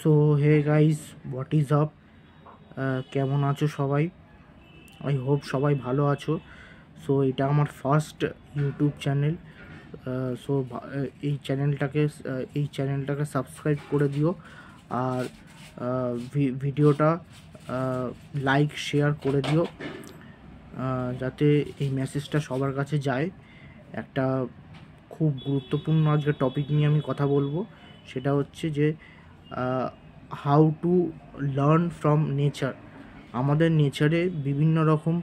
So hey guys, what is up? কেমন আছো সবাই? আই হোপ সবাই ভালো আছো। সো এটা আমার ফার্স্ট ইউটিউব চ্যানেল। সো এই চ্যানেলটাকে সাবস্ক্রাইব করে দিও, আর ভিডিওটা লাইক শেয়ার করে দিও, যাতে এই মেসেজটা সবার কাছে যায়। একটা খুব গুরুত্বপূর্ণ আজকে টপিক নিয়ে আমি কথা বলবো, সেটা হচ্ছে যে how to learn from nature. আমাদের নেচারে বিভিন্ন রকম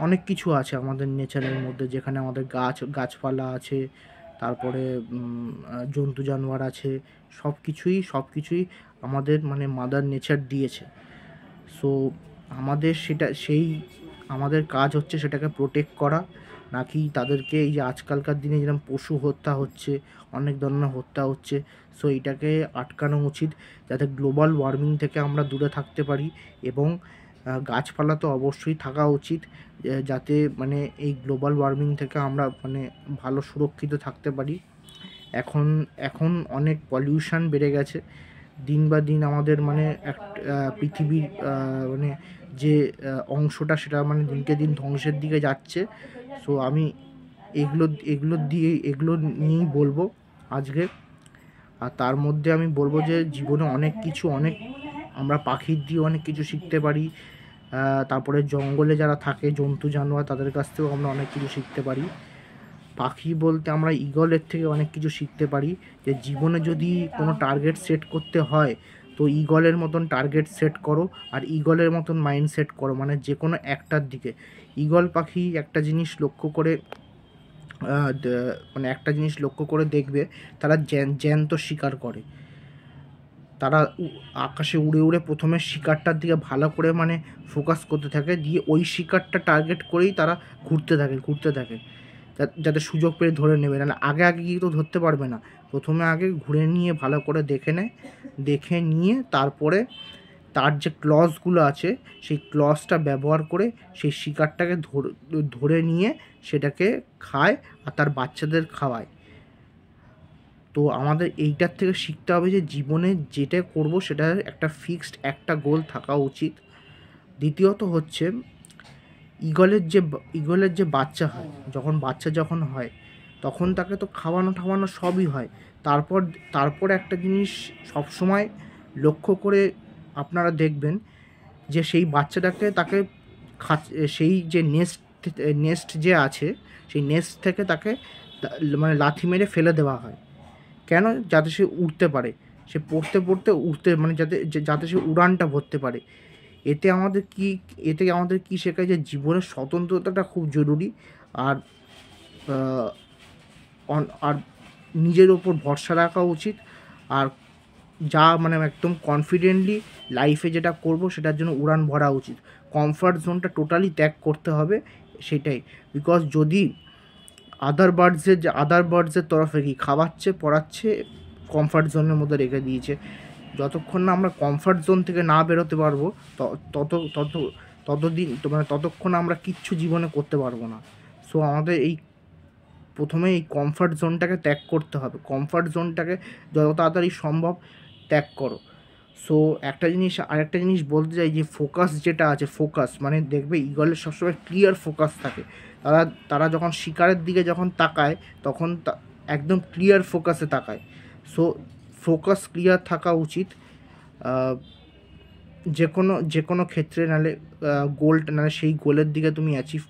অনেক কিছু আছে, আমাদের নেচারের মধ্যে, যেখানে আমাদের গাছপালা আছে, তারপরে জন্তু জানোয়ার আছে, সব কিছুই আমাদের মানে মাদার নেচার দিয়েছে। সো আমাদের কাজ হচ্ছে সেটাকে প্রোটেক্ট করা, নাকি তাদেরকে এই যে আজকালকার দিনে যেরকম পশু হত্যা হচ্ছে, অনেক ধরনের হত্যা হচ্ছে, সো এটাকে আটকানো উচিত, যাতে গ্লোবাল ওয়ার্মিং থেকে আমরা দূরে থাকতে পারি। এবং গাছপালা তো অবশ্যই থাকা উচিত, যাতে মানে এই গ্লোবাল ওয়ার্মিং থেকে আমরা মানে ভালো সুরক্ষিত থাকতে পারি। এখন অনেক পলিউশন বেড়ে গেছে দিন বা দিন। আমাদের মানে পৃথিবীর মানে যে অংশটা, সেটা মানে দিনকে দিন ধ্বংসের দিকে যাচ্ছে। সো আমি এগুলো নিয়েই বলবো আজকে। আর তার মধ্যে আমি বলবো যে জীবনে অনেক আমরা পাখির দিয়ে অনেক কিছু শিখতে পারি। তারপরে জঙ্গলে যারা থাকে জন্তু জানোয়ার, তাদের কাছ থেকেও আমরা অনেক কিছু শিখতে পারি। পাখি বলতে আমরা ঈগলের থেকে অনেক কিছু শিখতে পারি, যে জীবনে যদি কোনো টার্গেট সেট করতে হয়, তো ঈগলের মতন টার্গেট সেট করো, আর ঈগলের মতন মাইন্ড সেট করো, মানে যে কোনো একটার দিকে। ঈগল পাখি একটা জিনিস লক্ষ্য করে দেখবে, তারা জ্যান্ত শিকার করে। তারা আকাশে উড়ে প্রথমে শিকারটার দিকে ভালো করে মানে ফোকাস করতে থাকে, দিয়ে ওই শিকারটা টার্গেট করেই তারা ঘুরতে থাকে, যাতে সুযোগ পেয়ে ধরে নেবে। না আগে গিয়ে তো ধরতে পারবে না, প্রথমে আগে ঘুরে নিয়ে ভালো করে দেখে নিয়ে তারপরে তার যে ক্লজগুলো আছে, সেই ক্লজটা ব্যবহার করে সেই শিকারটাকে ধরে নিয়ে সেটাকে খায়, আর তার বাচ্চাদের খাওয়ায়। তো আমাদের এইটার থেকে শিখতে হবে যে জীবনে যেটা করব সেটার একটা ফিক্সড একটা গোল থাকা উচিত। দ্বিতীয়ত হচ্ছে ঈগলের যে বাচ্চা হয়, যখন হয়, তখন তাকে তো খাওয়ানো সবই হয়। তারপর একটা জিনিস সবসময় লক্ষ্য করে আপনারা দেখবেন, যে সেই বাচ্চাটাকে সেই যে নেস্ট যে আছে, সেই নেস্ট থেকে তাকে মানে লাথি মেরে ফেলে দেওয়া হয়। কেন? যাতে সে উড়তে পারে, সে পড়তে উড়তে মানে যাতে সে উড়ানটা ভরতে পারে। এতে আমাদের কি শেখায়, যে জীবনের স্বতন্ত্রতাটা খুব জরুরি, আর আর নিজের ওপর ভরসা রাখা উচিত, আর যা মানে একদম কনফিডেন্টলি লাইফে যেটা করব সেটার জন্য উড়ান ভরা উচিত। কমফর্ট জোনটা টোটালি ত্যাগ করতে হবে, সেটাই। বিকজ যদি আদার বার্ডসের তরফে কি খাওয়াচ্ছে, পড়াচ্ছে, কমফর্ট জোনের মধ্যে রেখে দিয়েছে, যতক্ষণ না আমরা কমফর্ট জোন থেকে না বেরোতে পারবো, ততক্ষণ আমরা কিচ্ছু জীবনে করতে পারবো না। সো আমাদের প্রথমে এই কমফর্ট জোনটাকে ত্যাগ করতে হবে। কমফর্ট জোনটাকে যত তাড়াতাড়ি সম্ভব ত্যাগ করো। সো আরেকটা জিনিস বলতে চাই, যে ফোকাস যেটা আছে, মানে দেখবে ঈগলের সবসময় ক্লিয়ার ফোকাস থাকে। তারা যখন শিকারের দিকে যখন তাকায়, তখন একদম ক্লিয়ার ফোকাসে তাকায়। সো ফোকাস ক্লিয়ার থাকা উচিত যে কোনো ক্ষেত্রে, নাহলে সেই গোলের দিকে তোমরা অ্যাচিভ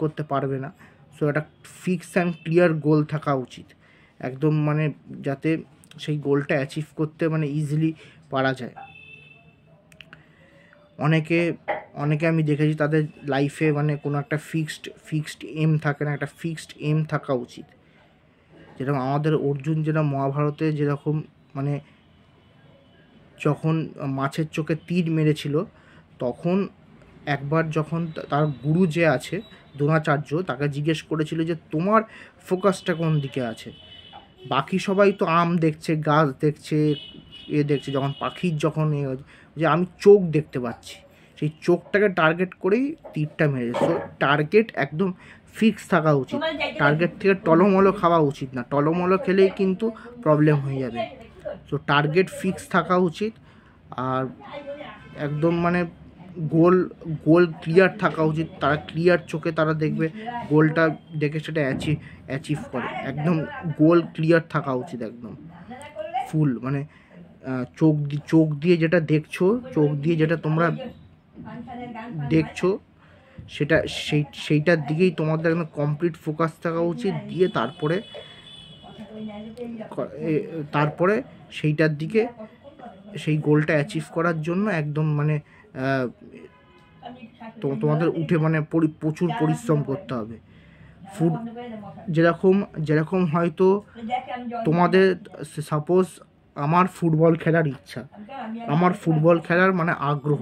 করতে পারবে না। সো একটা ফিক্স অ্যান্ড ক্লিয়ার গোল থাকা উচিত, একদম মানে যাতে সেই গোলটা অ্যাচিভ করতে মানে ইজিলি পারা যায়। অনেকে আমি দেখেছি তাদের লাইফে মানে কোনো একটা ফিক্সড এম থাকে না, একটা ফিক্সড এম থাকা উচিত। যেরকম আমাদের অর্জুন, যেটা মহাভারতে যেরকম মানে যখন মাছের চোখে তীর মেরেছিল, তখন একবার যখন তার গুরু যে আছে দ্রোণাচার্য, তাকে জিজ্ঞেস করেছিল যে তোমার ফোকাসটা কোন দিকে আছে। বাকি সবাই তো আম দেখছে, গাছ দেখছে, দেখছে, যখন পাখির যখন যে আমি চোখ দেখতে পাচ্ছি, সেই চোখটাকে টার্গেট করেই তীরটা মেরেছে। সো টার্গেট একদম ফিক্স থাকা উচিত, টার্গেট থেকে টলমলো খাওয়া উচিত না, টলমলো খেলেই কিন্তু প্রবলেম হয়ে যাবে। তো টার্গেট ফিক্স থাকা উচিত, আর একদম মানে গোল ক্লিয়ার থাকা উচিত। তারা ক্লিয়ার চোখে তারা দেখবে, গোলটা দেখে সেটা অ্যাচিভ করে। একদম গোল ক্লিয়ার থাকা উচিত, একদম ফুল মানে চোখ দিয়ে যেটা দেখছো, চোখ দিয়ে যেটা তোমরা দেখছো সেটা সেইটার দিকেই তোমাদের একদম কমপ্লিট ফোকাস থাকা উচিত। দিয়ে তারপরে সেইটার দিকে, সেই গোলটা অ্যাচিভ করার জন্য একদম মানে তোমাদের উঠে মানে প্রচুর পরিশ্রম করতে হবে। যেরকম হয়তো তোমাদের সাপোজ আমার ফুটবল খেলার ইচ্ছা, আমার ফুটবল খেলার মানে আগ্রহ,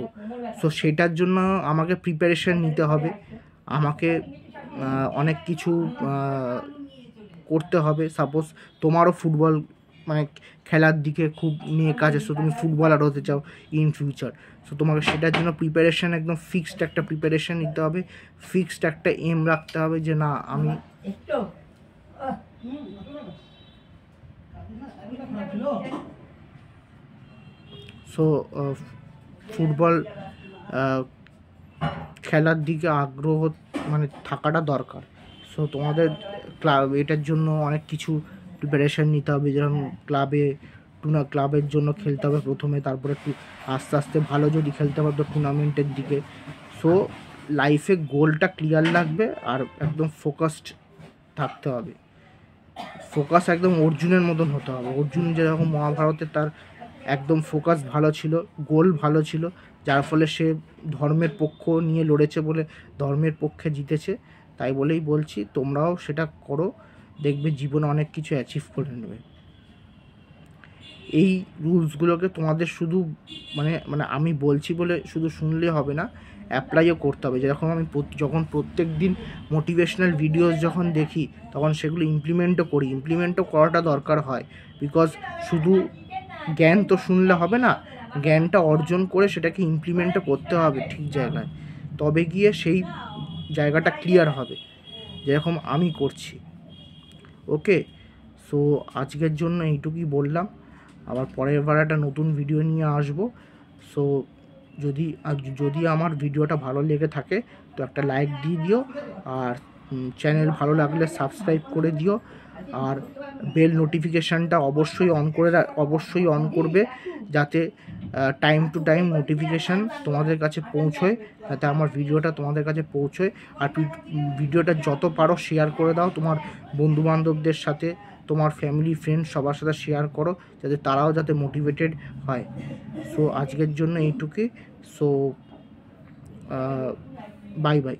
সো সেটার জন্য আমাকে প্রিপারেশন নিতে হবে, আমাকে অনেক কিছু করতে হবে। সাপোজ তোমারও ফুটবল মানে খেলার দিকে খুব নিয়ে কাজ আছে, তুমি ফুটবলার হতে চাও ইন ফিউচার, সো তোমাকে সেটার জন্য প্রিপারেশান একদম ফিক্সড একটা প্রিপারেশান নিতে হবে, ফিক্সড একটা এম রাখতে হবে যে না আমি সো ফুটবল খেলার দিকে আগ্রহ মানে থাকাটা দরকার। সো তোমাদের এটার জন্য অনেক কিছু প্রিপারেশান নিতে হবে, যেরকম ক্লাবের জন্য খেলতে হবে প্রথমে, তারপরে একটু আস্তে আস্তে ভালো যদি খেলতে পারো তো টুর্নামেন্টের দিকে। সো লাইফে গোলটা ক্লিয়ার লাগবে আর একদম ফোকাসড থাকতে হবে, ফোকাস একদম অর্জুনের মতন হতে হবে। অর্জুন যেরকম মহাভারতে তার একদম ফোকাস ভালো ছিল, গোল ভালো ছিল, যার ফলে সে ধর্মের পক্ষ নিয়ে লড়েছে বলে ধর্মের পক্ষে জিতেছে। তাই বলেই বলছি তোমরাও সেটা করো, দেখবে জীবনে অনেক কিছু অ্যাচিভ করে নেবে। এই রুলসগুলোকে তোমাদের শুধু মানে আমি বলছি বলে শুধু শুনলে হবে না, অ্যাপ্লাইও করতে হবে। যেরকম আমি যখন প্রত্যেক দিন মোটিভেশনাল ভিডিওস যখন দেখি তখন সেগুলো ইমপ্লিমেন্টও করাটা দরকার হয়। বিকজ শুধু জ্ঞান তো শুনলে হবে না, জ্ঞানটা অর্জন করে সেটাকে ইমপ্লিমেন্টও করতে হবে ঠিক জায়গায়, তবে গিয়ে সেই জায়গাটা ক্লিয়ার হবে, যেরকম আমি করছি। ওকে, সো আজকের জন্য এইটুকুই বললাম, আবার পরের বার একটা নতুন ভিডিও নিয়ে আসবো। সো যদি আমার ভিডিওটা ভালো লেগে থাকে তো একটা লাইক দিয়ে দিও, আর চ্যানেল ভালো লাগলে সাবস্ক্রাইব করে দিও, আর বেল নোটিফিকেশানটা অবশ্যই অন করবে, যাতে টাইম টু টাইম নোটিফিকেশান তোমাদের কাছে পৌঁছয়, যাতে আমার ভিডিওটা তোমাদের কাছে পৌঁছয়। আর ভিডিওটা যত পারো শেয়ার করে দাও তোমার বন্ধুবান্ধবদের সাথে, তোমার ফ্যামিলি ফ্রেন্ড সবার সাথে শেয়ার করো, যাতে তারাও যাতে মোটিভেটেড হয়। সো আজকের জন্য এইটুকুই। So bye bye.